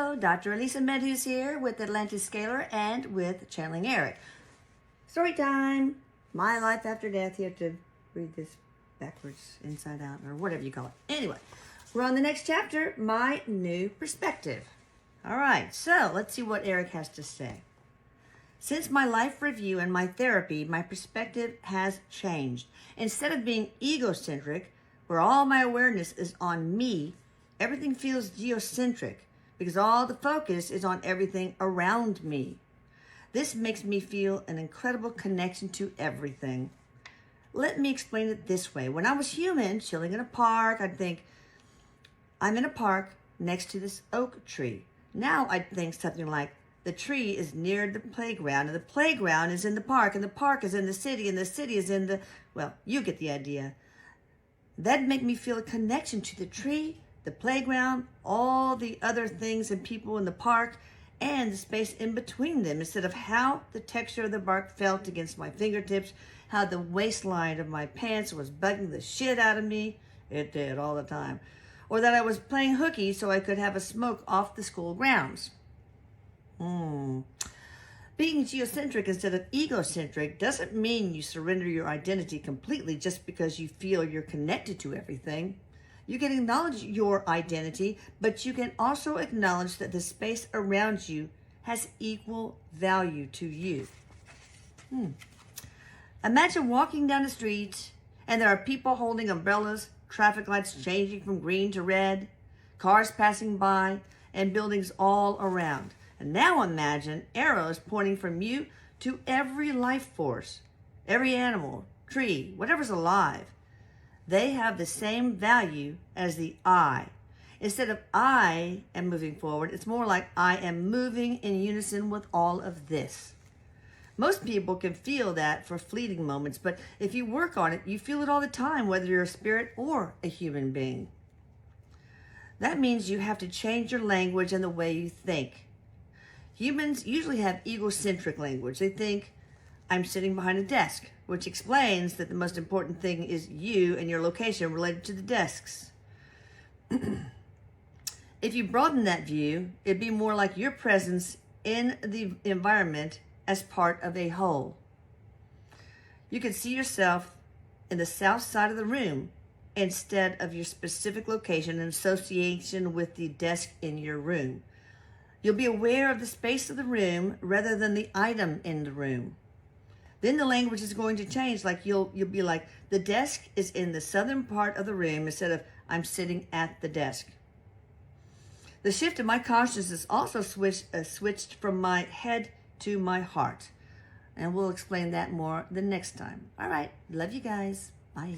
Hello, Dr. Elisa Medhus here with Atlantis Scalar and with Channeling Eric. Story time. My life after death. You have to read this backwards, inside out, or whatever you call it. Anyway, we're on the next chapter, My New Perspective. All right, so let's see what Eric has to say. Since my life review and my therapy, my perspective has changed. Instead of being egocentric, where all my awareness is on me, everything feels geocentric because all the focus is on everything around me. This makes me feel an incredible connection to everything. Let me explain it this way. When I was human, chilling in a park, I'd think, I'm in a park next to this oak tree. Now I'd think something like, the tree is near the playground, and the playground is in the park, and the park is in the city, and the city is in the, well, you get the idea. That'd make me feel a connection to the tree, the playground, all the other things and people in the park, and the space in between them, instead of how the texture of the bark felt against my fingertips, how the waistline of my pants was bugging the shit out of me. It did all the time. Or that I was playing hooky so I could have a smoke off the school grounds. Being geocentric instead of egocentric doesn't mean you surrender your identity completely just because you feel you're connected to everything. You can acknowledge your identity, but you can also acknowledge that the space around you has equal value to you. Imagine walking down the street and there are people holding umbrellas, traffic lights changing from green to red, cars passing by, and buildings all around. And now imagine arrows pointing from you to every life force, every animal, tree, whatever's alive. They have the same value as the I. Instead of I am moving forward, it's more like I am moving in unison with all of this. Most people can feel that for fleeting moments, but if you work on it, you feel it all the time, whether you're a spirit or a human being. That means you have to change your language and the way you think. Humans usually have egocentric language. They think, I'm sitting behind a desk, which explains that the most important thing is you and your location related to the desks. If you broaden that view, it'd be more like your presence in the environment as part of a whole. You could see yourself in the south side of the room instead of your specific location in association with the desk in your room. You'll be aware of the space of the room rather than the item in the room. Then the language is going to change. Like you'll be like, the desk is in the southern part of the room instead of I'm sitting at the desk. The shift in my consciousness also switched from my head to my heart. And we'll explain that more the next time. All right. Love you guys. Bye.